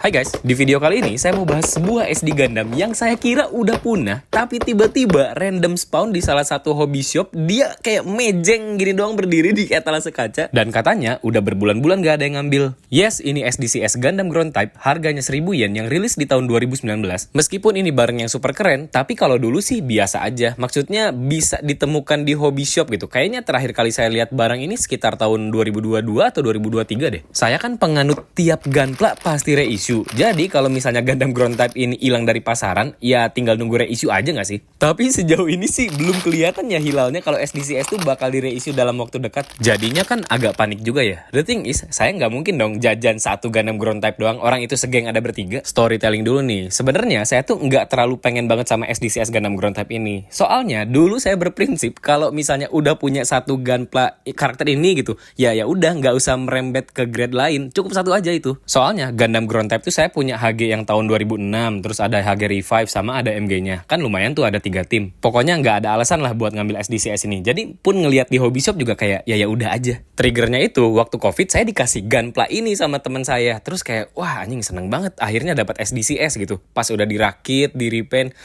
Hai guys, di video kali ini saya mau bahas sebuah SD Gundam yang saya kira udah punah, tapi tiba-tiba random spawn di salah satu hobby shop. Dia kayak mejeng gini doang berdiri di etalase kaca, dan katanya udah berbulan-bulan gak ada yang ngambil. Yes, ini SDCS Gundam Ground Type, harganya 1000 yen yang rilis di tahun 2019. Meskipun ini barang yang super keren, tapi kalau dulu sih biasa aja. Maksudnya bisa ditemukan di hobby shop gitu. Kayaknya terakhir kali saya lihat barang ini sekitar tahun 2022 atau 2023 deh. Saya kan penganut tiap Gunpla pasti reissue. Jadi kalau misalnya Gundam Ground Type ini hilang dari pasaran, ya tinggal nunggu reissue aja nggak sih? Tapi sejauh ini sih belum kelihatan ya hilalnya kalau SDCS tuh bakal di reissue dalam waktu dekat. Jadinya kan agak panik juga ya. The thing is, saya nggak mungkin dong jajan satu Gundam Ground Type doang. Orang itu segeng ada bertiga. Storytelling dulu nih. Sebenarnya saya tuh nggak terlalu pengen banget sama SDCS Gundam Ground Type ini. Soalnya dulu saya berprinsip kalau misalnya udah punya satu Gunpla karakter ini gitu, ya udah nggak usah merembet ke grade lain. Cukup satu aja itu. Soalnya Gundam Ground Type tuh saya punya HG yang tahun 2006, terus ada HG Revive sama ada MG-nya. Kan lumayan tuh ada 3 tim. Pokoknya nggak ada alasan lah buat ngambil SDCS ini. Jadi pun ngelihat di hobby shop juga kayak ya udah aja. Triggernya itu waktu Covid saya dikasih Gunpla ini sama teman saya. Terus kayak wah anjing seneng banget akhirnya dapat SDCS gitu. Pas udah dirakit, di repaint,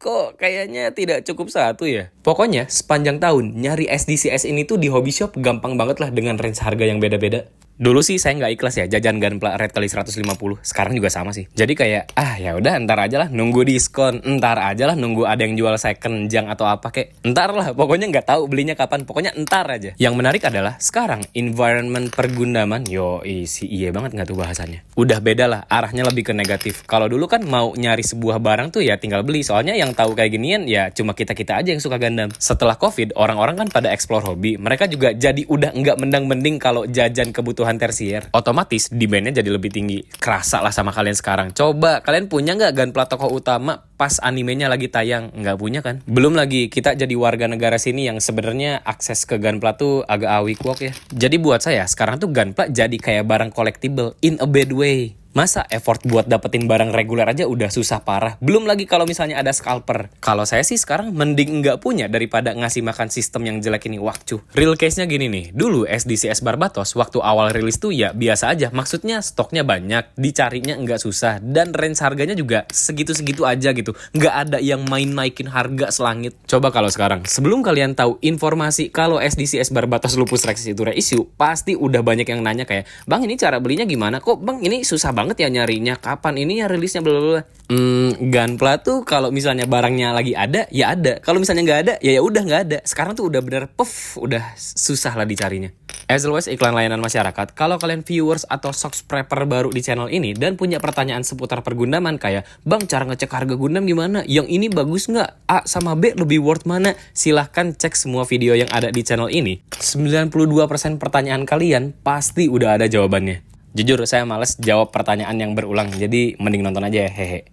kok kayaknya tidak cukup satu ya. Pokoknya sepanjang tahun nyari SDCS ini tuh di hobby shop gampang banget lah dengan range harga yang beda-beda. Dulu sih saya nggak ikhlas ya jajan Gunpla Red kali 150. Sekarang juga sama sih. Jadi kayak ya udah entar aja lah nunggu diskon, entar aja lah nunggu ada yang jual second jang atau apa kek. Entar lah, pokoknya nggak tahu belinya kapan. Pokoknya entar aja. Yang menarik adalah sekarang environment pergundaman, iya banget nggak tuh bahasannya. Udah beda lah, arahnya lebih ke negatif. Kalau dulu kan mau nyari sebuah barang tuh ya tinggal beli. Soalnya yang tahu kayak ginian ya cuma kita-kita aja yang suka Gundam. Setelah Covid, orang-orang kan pada explore hobi. Mereka juga jadi udah nggak mendang-mending kalau jajan kebutuhan tersier. Otomatis demand-nya jadi lebih tinggi. Kerasa lah sama kalian sekarang. Coba kalian punya nggak Gunpla tokoh utama pas animenya lagi tayang? Nggak punya kan? Belum lagi kita jadi warga negara sini yang sebenarnya akses ke Gunpla tuh agak awkward ya. Jadi buat saya sekarang tuh Gunpla jadi kayak barang collectible in a bad way. Masa effort buat dapetin barang reguler aja udah susah parah. Belum lagi kalau misalnya ada scalper. Kalau saya sih sekarang mending nggak punya daripada ngasih makan sistem yang jelek ini. Wah cuy. Real case-nya gini nih. Dulu SDCS Barbatos waktu awal rilis tuh ya biasa aja. Maksudnya stoknya banyak, dicarinya nggak susah. Dan range harganya juga segitu-segitu aja gitu. Nggak ada yang main-naikin harga selangit. Coba kalau sekarang, sebelum kalian tahu informasi kalau SDCS Barbatos Lupus Rex itu reissue, pasti udah banyak yang nanya kayak, "Bang ini cara belinya gimana? Kok bang ini susah banget ya nyarinya, kapan ini ya rilisnya blablabla." Gunpla tuh kalau misalnya barangnya lagi ada, ya ada. Kalau misalnya nggak ada, ya udah nggak ada. Sekarang tuh udah bener udah susah lah dicarinya. As always, iklan layanan masyarakat. Kalau kalian viewers atau subscriber baru di channel ini dan punya pertanyaan seputar pergundaman kayak, "Bang, cara ngecek harga Gundam gimana? Yang ini bagus nggak? A sama B lebih worth mana?" Silahkan cek semua video yang ada di channel ini. 92% pertanyaan kalian pasti udah ada jawabannya. Jujur, saya males jawab pertanyaan yang berulang, jadi mending nonton aja ya, hehe.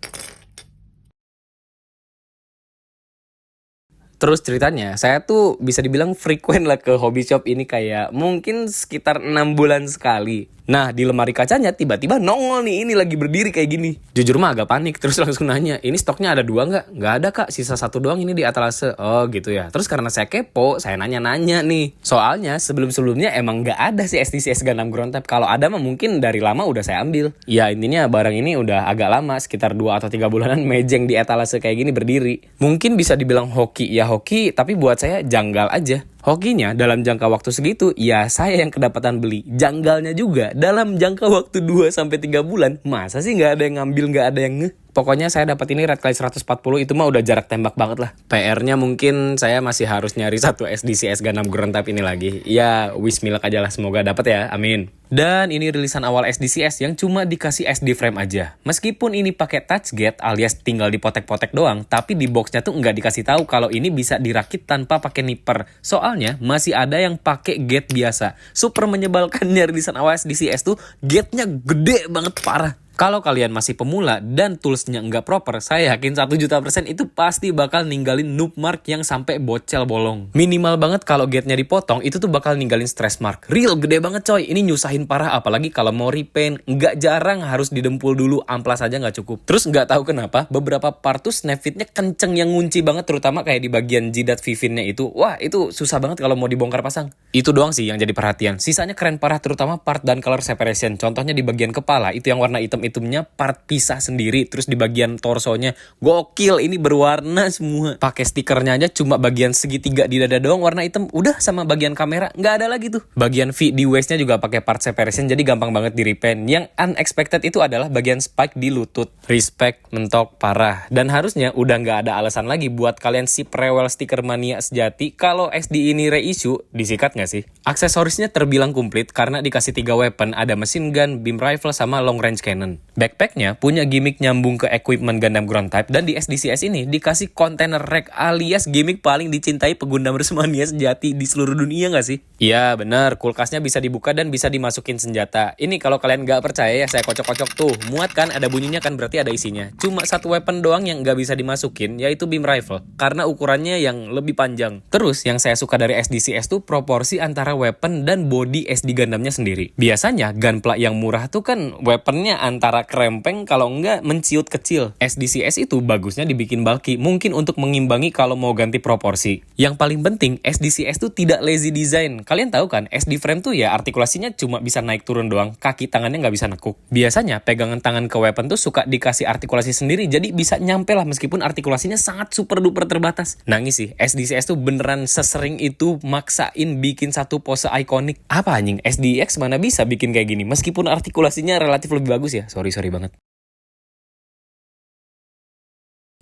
Terus ceritanya, saya tuh bisa dibilang frequent lah ke hobby shop ini kayak mungkin sekitar 6 bulan sekali. Nah, di lemari kacanya tiba-tiba nongol nih, ini lagi berdiri kayak gini. Jujur mah agak panik, terus langsung nanya, "Ini stoknya ada 2 nggak?" "Nggak ada kak, sisa 1 doang ini di etalase." "Oh gitu ya." Terus karena saya kepo, saya nanya-nanya nih. Soalnya sebelum-sebelumnya emang nggak ada sih SDCS Gundam Ground Type. Kalau ada mah mungkin dari lama udah saya ambil. Ya intinya barang ini udah agak lama, sekitar 2 atau 3 bulanan mejeng di etalase kayak gini berdiri. Mungkin bisa dibilang hoki ya hoki, tapi buat saya janggal aja. Hokinya dalam jangka waktu segitu, ya saya yang kedapatan beli. Janggalnya juga dalam jangka waktu 2-3 bulan. Masa sih nggak ada yang ngambil, nggak ada yang ngeh? Pokoknya saya dapat ini red kali 140, itu mah udah jarak tembak banget lah. PR-nya mungkin saya masih harus nyari satu SDCS Gundam Ground Type ini lagi. Ya wish me luck aja lah, semoga dapat ya, amin. Dan ini rilisan awal SDCS yang cuma dikasih SD frame aja. Meskipun ini pakai touch gate alias tinggal dipotek-potek doang, tapi di boxnya tuh nggak dikasih tahu kalau ini bisa dirakit tanpa pakai nipper. Soalnya masih ada yang pakai gate biasa. Super menyebalkannya rilisan awal SDCS tuh gate-nya gede banget parah. Kalau kalian masih pemula dan toolsnya nggak proper, saya yakin 1 juta% itu pasti bakal ninggalin noob mark yang sampai bocel bolong. Minimal banget kalau gate-nya dipotong, itu tuh bakal ninggalin stress mark. Real, gede banget coy. Ini nyusahin parah, apalagi kalau mau repaint. Nggak jarang harus didempul dulu, amplas aja nggak cukup. Terus nggak tahu kenapa, beberapa part tuh snap fitnya kenceng yang ngunci banget, terutama kayak di bagian jidat vivinnya itu. Wah, itu susah banget kalau mau dibongkar pasang. Itu doang sih yang jadi perhatian. Sisanya keren parah, terutama part dan color separation. Contohnya di bagian kepala, itu yang warna hitam-hitamnya part pisah sendiri. Terus di bagian torsonya, gokil, ini berwarna semua. Pakai stikernya aja cuma bagian segitiga di dada doang warna hitam. Udah, sama bagian kamera nggak ada lagi tuh. Bagian V di waistnya juga pakai part separation, jadi gampang banget di repaint. Yang unexpected itu adalah bagian spike di lutut. Respect, mentok parah. Dan harusnya udah nggak ada alasan lagi buat kalian si rewel stiker mania sejati kalau SD ini reissue, disikat nggak sih? Aksesorisnya terbilang komplit karena dikasih 3 weapon, ada machine gun, beam rifle, sama long range cannon. Backpacknya punya gimmick nyambung ke equipment Gundam Ground Type, dan di SDCS ini dikasih container rack alias gimmick paling dicintai pegunamers mania sejati di seluruh dunia nggak sih? Iya bener, kulkasnya bisa dibuka dan bisa dimasukin senjata. Ini kalau kalian nggak percaya ya, saya kocok-kocok tuh. Muat kan, ada bunyinya kan, berarti ada isinya. Cuma 1 weapon doang yang nggak bisa dimasukin, yaitu beam rifle, karena ukurannya yang lebih panjang. Terus yang saya suka dari SDCS tuh proporsi antara weapon dan body SD Gundamnya sendiri. Biasanya gunpla yang murah tuh kan weaponnya antara krempeng kalau enggak menciut kecil. SDCS itu bagusnya dibikin bulky, mungkin untuk mengimbangi kalau mau ganti proporsi. Yang paling penting, SDCS tuh tidak lazy design. Kalian tahu kan, SD frame tuh ya artikulasinya cuma bisa naik turun doang, kaki tangannya nggak bisa nekuk. Biasanya pegangan tangan ke weapon tuh suka dikasih artikulasi sendiri, jadi bisa nyampe lah meskipun artikulasinya sangat super duper terbatas. Nangis sih, SDCS tuh beneran sesering itu maksain bikin satu pose ikonik. Apa anjing, SDX mana bisa bikin kayak gini meskipun artikulasinya relatif lebih bagus ya. Sorry banget.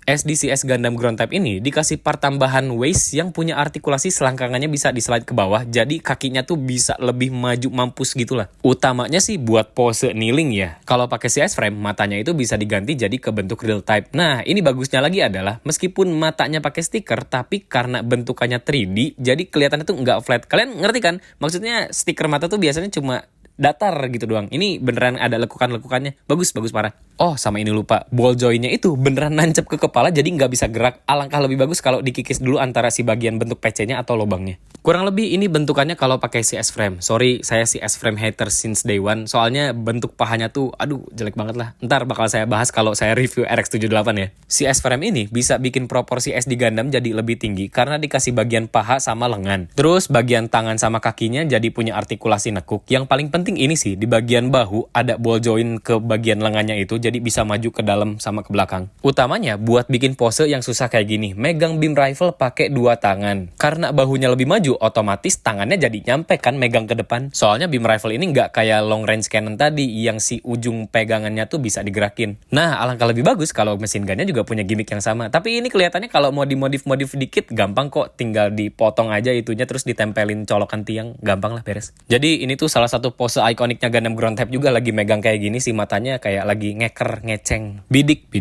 SDCS Gundam Ground Type ini dikasih part tambahan waist yang punya artikulasi selangkangannya bisa di-slide ke bawah, jadi kakinya tuh bisa lebih maju mampus gitulah. Utamanya sih buat pose kneeling ya. Kalau pakai CS frame, matanya itu bisa diganti jadi ke bentuk real type. Nah, ini bagusnya lagi adalah meskipun matanya pakai stiker, tapi karena bentukannya 3D, jadi kelihatannya tuh nggak flat. Kalian ngerti kan? Maksudnya stiker mata tuh biasanya cuma datar gitu doang. Ini beneran ada lekukan-lekukannya. Bagus parah. Oh, sama ini lupa. Ball joint-nya itu beneran nancep ke kepala jadi nggak bisa gerak. Alangkah lebih bagus kalau dikikis dulu antara si bagian bentuk PC-nya atau lubangnya. Kurang lebih ini bentukannya kalau pakai CS frame. Sorry, saya CS frame hater since day one. Soalnya bentuk pahanya tuh, aduh, jelek banget lah. Ntar bakal saya bahas kalau saya review RX78 ya. CS frame ini bisa bikin proporsi SD Gundam jadi lebih tinggi karena dikasih bagian paha sama lengan. Terus bagian tangan sama kakinya jadi punya artikulasi nekuk. Yang paling penting ini sih, di bagian bahu ada ball joint ke bagian lengannya itu, jadi bisa maju ke dalam sama ke belakang. Utamanya buat bikin pose yang susah kayak gini, megang beam rifle pakai 2 tangan. Karena bahunya lebih maju, otomatis tangannya jadi nyampe kan megang ke depan. Soalnya beam rifle ini nggak kayak long range cannon tadi yang si ujung pegangannya tuh bisa digerakin. Nah, alangkah lebih bagus kalau mesin gunnya juga punya gimmick yang sama. Tapi ini kelihatannya kalau mau dimodif-modif dikit gampang kok, tinggal dipotong aja itunya terus ditempelin colokan tiang, gampang lah beres. Jadi ini tuh salah satu pose ikoniknya Gundam Ground Type juga, lagi megang kayak gini sih, matanya kayak lagi ngeker, ngeceng, bidik.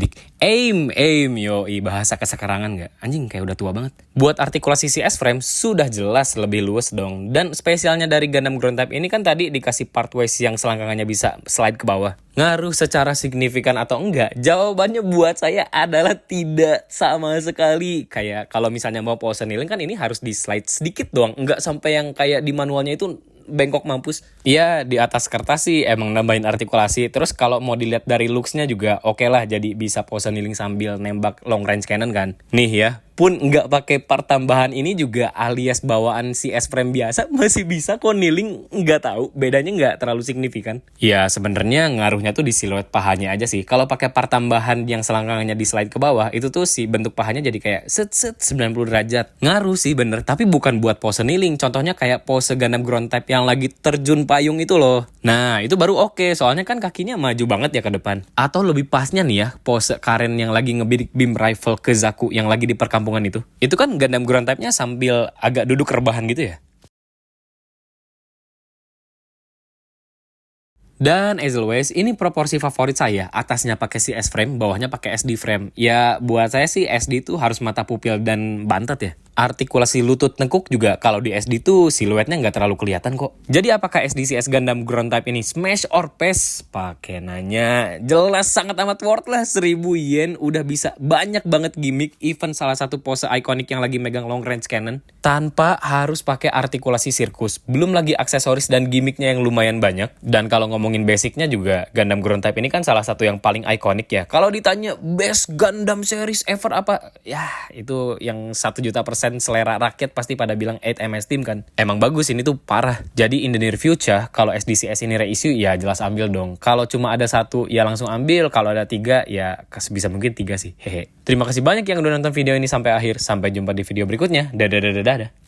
Aim, yoi, bahasa kesekarangan nggak? Anjing, kayak udah tua banget. Buat artikulasi CS frame sudah jelas lebih luas dong. Dan spesialnya dari Gundam Ground Type ini kan tadi dikasih part waist yang selangkangannya bisa slide ke bawah. Ngaruh secara signifikan atau enggak? Jawabannya buat saya adalah tidak sama sekali. Kayak kalau misalnya mau pose kneeling kan ini harus di slide sedikit doang, enggak sampai yang kayak di manualnya itu bengkok mampus. Iya, di atas kertas sih emang nambahin artikulasi. Terus kalau mau dilihat dari looks-nya juga oke lah, jadi bisa pose kneeling sambil nembak long range cannon kan. Nih ya, pun nggak pakai part tambahan ini juga alias bawaan CS frame biasa masih bisa kok kneeling. Nggak tahu, bedanya nggak terlalu signifikan. Ya sebenarnya ngaruhnya tuh di siluet pahanya aja sih. Kalau pakai part tambahan yang selangkangannya di slide ke bawah, itu tuh si bentuk pahanya jadi kayak set 90 derajat. Ngaruh sih bener, tapi bukan buat pose kneeling. Contohnya kayak pose Gundam Ground Type yang lagi terjun payung itu loh. Nah itu baru oke, soalnya kan kakinya maju banget ya ke depan. Atau lebih pasnya nih ya, pose Karen yang lagi ngebidik beam rifle ke Zaku yang lagi di perkampungan itu. Itu kan Gundam Ground Type-nya sambil agak duduk rebahan gitu ya. Dan as always, ini proporsi favorit saya. Atasnya pakai CS frame, bawahnya pakai SD frame. Ya buat saya sih SD itu harus mata pupil dan bantet ya. Artikulasi lutut tengkuk juga kalau di SD tuh siluetnya nggak terlalu kelihatan kok. Jadi apakah SDCS Gundam Ground Type ini smash or pass? Pakai nanya, jelas sangat amat worth lah. 1000 yen udah bisa banyak banget gimmick, even salah satu pose ikonik yang lagi megang long range cannon tanpa harus pakai artikulasi sirkus. Belum lagi aksesoris dan gimmicknya yang lumayan banyak. Dan kalau ngomongin basicnya juga, Gundam Ground Type ini kan salah satu yang paling ikonik ya. Kalau ditanya best Gundam series ever apa? Ya itu yang 1.000.000% selera rakyat pasti pada bilang 8MS Team kan. Emang bagus, ini tuh parah. Jadi in the near future, kalau SDCS ini reissue ya jelas ambil dong. Kalau cuma ada 1 ya langsung ambil. Kalau ada 3 ya sebisa mungkin 3 sih. Hehe. Terima kasih banyak yang udah nonton video ini sampai akhir. Sampai jumpa di video berikutnya. Dadah.